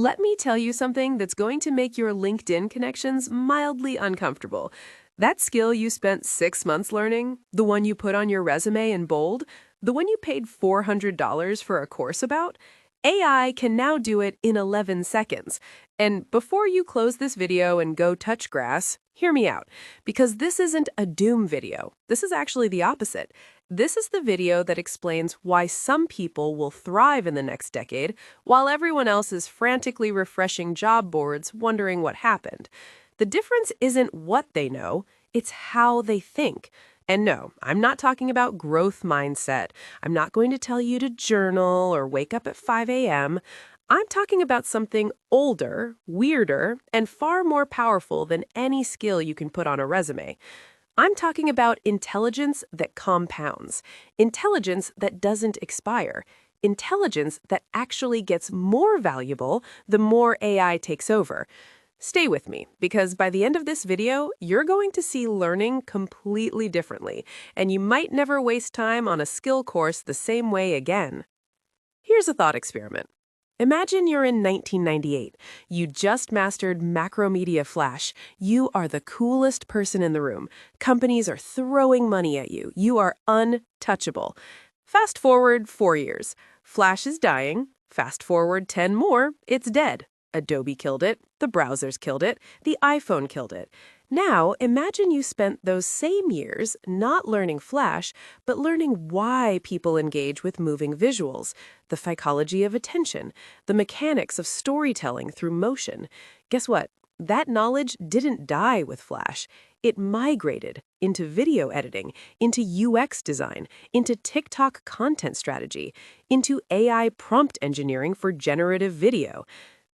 Let me tell you something that's going to make your LinkedIn connections mildly uncomfortable. That skill you spent 6 months learning, the one you put on your resume in bold, the one you paid $400 for a course about, AI can now do it in 11 seconds. And before you close this video and go touch grass, hear me out, because this isn't a doom video. This is actually the opposite. This is the video that explains why some people will thrive in the next decade, while everyone else is frantically refreshing job boards wondering what happened. The difference isn't what they know, it's how they think. And no, I'm not talking about growth mindset. I'm not going to tell you to journal or wake up at 5 a.m. I'm talking about something older, weirder, and far more powerful than any skill you can put on a resume. I'm talking about intelligence that compounds, intelligence that doesn't expire, intelligence that actually gets more valuable the more AI takes over. Stay with me, because by the end of this video, you're going to see learning completely differently, and you might never waste time on a skill course the same way again. Here's a thought experiment. Imagine you're in 1998. You just mastered Macromedia Flash. You are the coolest person in the room. Companies are throwing money at you. You are untouchable. Fast forward 4 years. Flash is dying. Fast forward 10 more, it's dead. Adobe killed it, the browsers killed it, the iPhone killed it. Now, imagine you spent those same years not learning Flash, but learning why people engage with moving visuals, the psychology of attention, the mechanics of storytelling through motion. Guess what? That knowledge didn't die with Flash. It migrated into video editing, into UX design, into TikTok content strategy, into AI prompt engineering for generative video.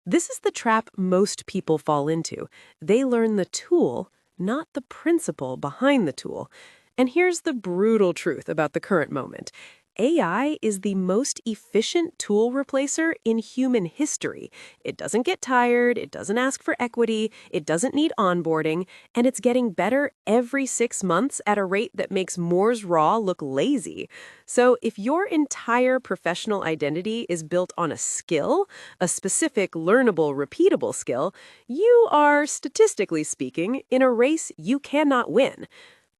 This is the trap most people fall into. They learn the tool, not the principle behind the tool. And here's the brutal truth about the current moment. AI is the most efficient tool replacer in human history. It doesn't get tired, it doesn't ask for equity, it doesn't need onboarding, and it's getting better every 6 months at a rate that makes Moore's Law look lazy. So if your entire professional identity is built on a skill, a specific, learnable, repeatable skill, you are, statistically speaking, in a race you cannot win.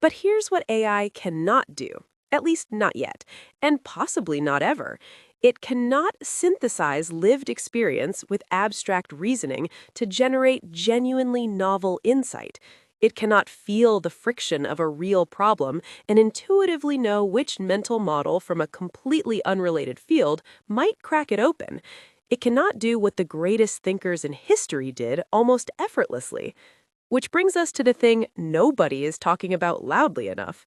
But here's what AI cannot do. At least not yet, and possibly not ever. It cannot synthesize lived experience with abstract reasoning to generate genuinely novel insight. It cannot feel the friction of a real problem and intuitively know which mental model from a completely unrelated field might crack it open. It cannot do what the greatest thinkers in history did almost effortlessly. Which brings us to the thing nobody is talking about loudly enough.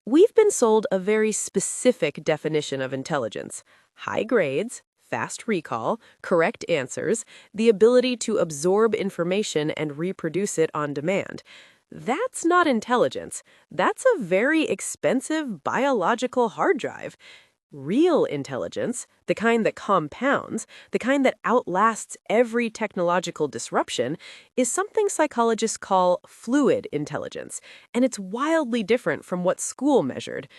We've been sold a very specific definition of intelligence: high grades, fast recall, correct answers, the ability to absorb information and reproduce it on demand. That's not intelligence. That's a very expensive biological hard drive. Real intelligence, the kind that compounds, the kind that outlasts every technological disruption, is something psychologists call fluid intelligence, and it's wildly different from what school measured.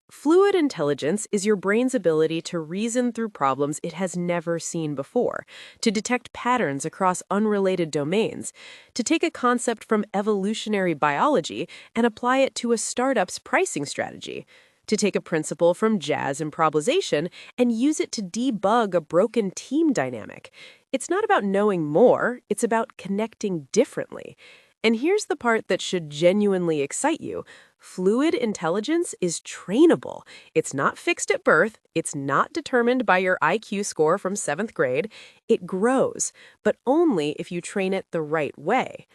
Fluid intelligence is your brain's ability to reason through problems it has never seen before, to detect patterns across unrelated domains, to take a concept from evolutionary biology and apply it to a startup's pricing strategy, to take a principle from jazz improvisation and use it to debug a broken team dynamic. It's not about knowing more, it's about connecting differently. And here's the part that should genuinely excite you. Fluid intelligence is trainable. It's not fixed at birth. It's not determined by your IQ score from 7th grade. It grows, but only if you train it the right way.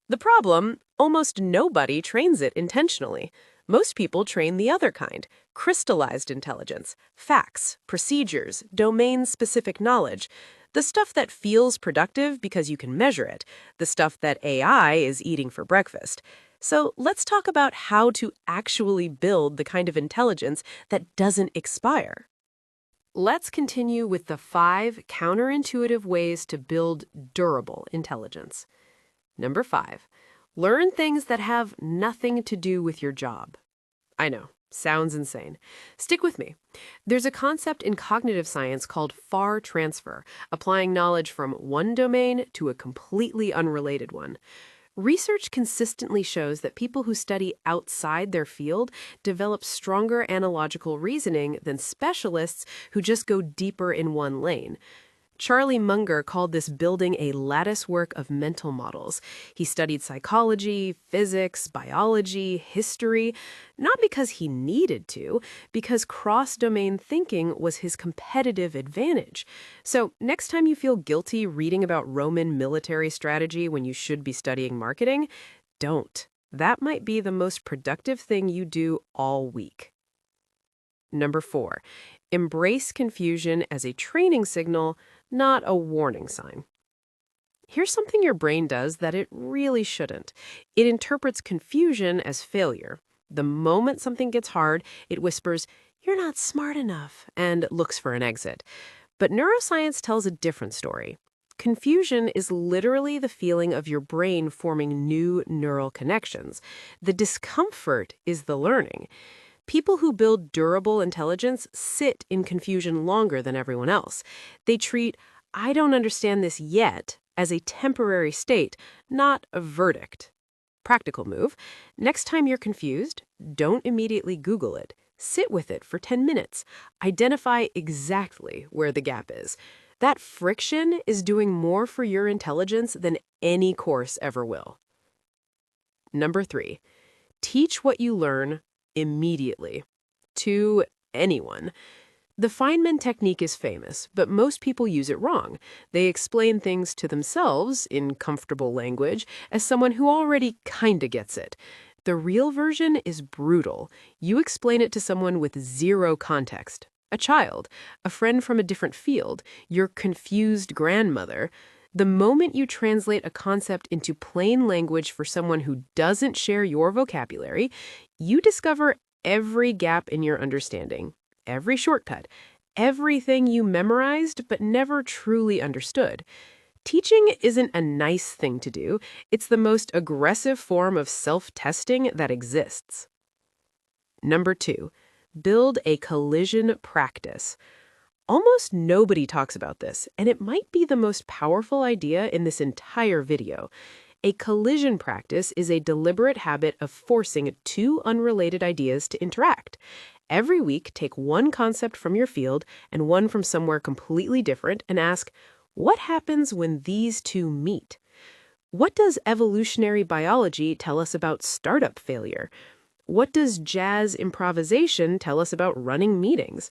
The problem, almost nobody trains it intentionally. Most people train the other kind, crystallized intelligence, facts, procedures, domain-specific knowledge, the stuff that feels productive because you can measure it, the stuff that AI is eating for breakfast. So let's talk about how to actually build the kind of intelligence that doesn't expire. Let's continue with the 5 counterintuitive ways to build durable intelligence. Number 5. Learn things that have nothing to do with your job. I know, Sounds insane. Stick with me. There's a concept in cognitive science called far transfer, applying knowledge from one domain to a completely unrelated one. Research consistently shows that people who study outside their field develop stronger analogical reasoning than specialists who just go deeper in one lane. Charlie Munger called this building a latticework of mental models. He studied psychology, physics, biology, history, not because he needed to, because cross-domain thinking was his competitive advantage. So next time you feel guilty reading about Roman military strategy when you should be studying marketing, don't. That might be the most productive thing you do all week. Number 4, embrace confusion as a training signal, not a warning sign. Here's something your brain does that it really shouldn't. It interprets confusion as failure. The moment something gets hard, it whispers, "You're not smart enough," and looks for an exit. But neuroscience tells a different story. Confusion is literally the feeling of your brain forming new neural connections. The discomfort is the learning. People who build durable intelligence sit in confusion longer than everyone else. They treat, "I don't understand this yet," as a temporary state, not a verdict. Practical move. Next time you're confused, don't immediately Google it. Sit with it for 10 minutes. Identify exactly where the gap is. That friction is doing more for your intelligence than any course ever will. Number 3, teach what you learn immediately, to anyone. The Feynman technique is famous, but most people use it wrong. They explain things to themselves, in comfortable language, as someone who already kinda gets it. The real version is brutal. You explain it to someone with zero context. A child, a friend from a different field, your confused grandmother. The moment you translate a concept into plain language for someone who doesn't share your vocabulary, you discover every gap in your understanding, every shortcut, everything you memorized but never truly understood. Teaching isn't a nice thing to do. It's the most aggressive form of self-testing that exists. Number 2, build a collision practice. Almost nobody talks about this, and it might be the most powerful idea in this entire video. A collision practice is a deliberate habit of forcing two unrelated ideas to interact. Every week, take one concept from your field and one from somewhere completely different and ask, what happens when these two meet? What does evolutionary biology tell us about startup failure? What does jazz improvisation tell us about running meetings?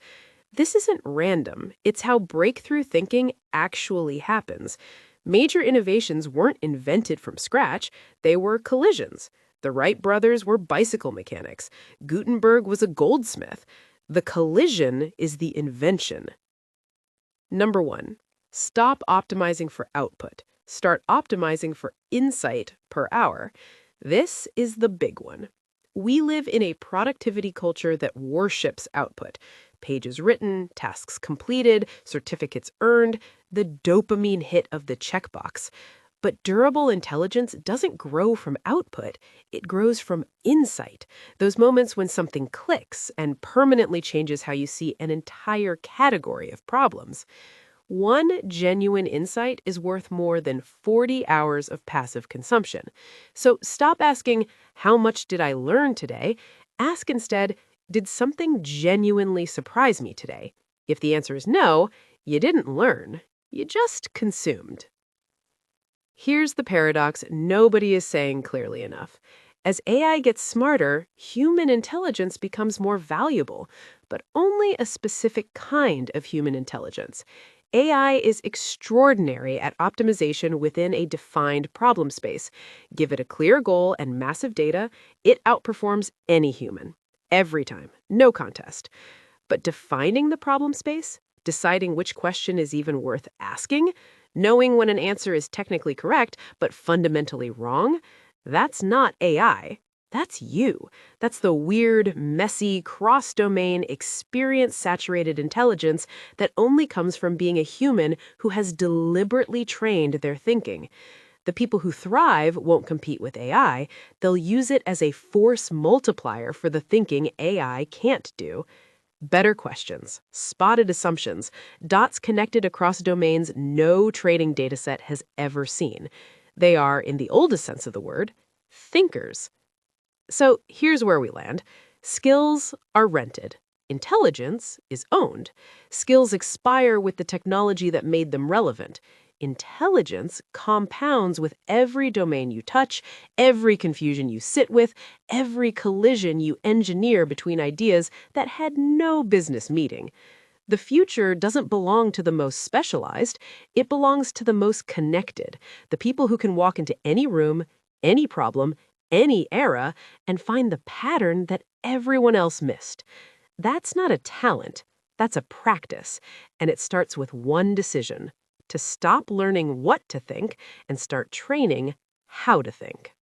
This isn't random. It's how breakthrough thinking actually happens. Major innovations weren't invented from scratch. They were collisions. The Wright brothers were bicycle mechanics. Gutenberg was a goldsmith. The collision is the invention. Number 1, stop optimizing for output. Start optimizing for insight per hour. This is the big one. We live in a productivity culture that worships output. Pages written, tasks completed, certificates earned, the dopamine hit of the checkbox. But durable intelligence doesn't grow from output. It grows from insight, those moments when something clicks and permanently changes how you see an entire category of problems. One genuine insight is worth more than 40 hours of passive consumption. So stop asking, how much did I learn today? Ask instead, did something genuinely surprise me today? If the answer is no, you didn't learn. You just consumed. Here's the paradox nobody is saying clearly enough. As AI gets smarter, human intelligence becomes more valuable, but only a specific kind of human intelligence. AI is extraordinary at optimization within a defined problem space. Give it a clear goal and massive data, it outperforms any human. Every time, no contest. But defining the problem space, deciding which question is even worth asking, knowing when an answer is technically correct but fundamentally wrong, that's not AI. That's you. That's the weird, messy, cross-domain, experience-saturated intelligence that only comes from being a human who has deliberately trained their thinking. The people who thrive won't compete with AI. They'll use it as a force multiplier for the thinking AI can't do. Better questions, spotted assumptions, dots connected across domains no trading dataset has ever seen. They are, in the oldest sense of the word, thinkers. So here's where we land. Skills are rented. Intelligence is owned. Skills expire with the technology that made them relevant. Intelligence compounds with every domain you touch, every confusion you sit with, every collision you engineer between ideas that had no business meeting. The future doesn't belong to the most specialized, it belongs to the most connected, the people who can walk into any room, any problem, any era, and find the pattern that everyone else missed. That's not a talent, that's a practice, and it starts with one decision: to stop learning what to think and start training how to think.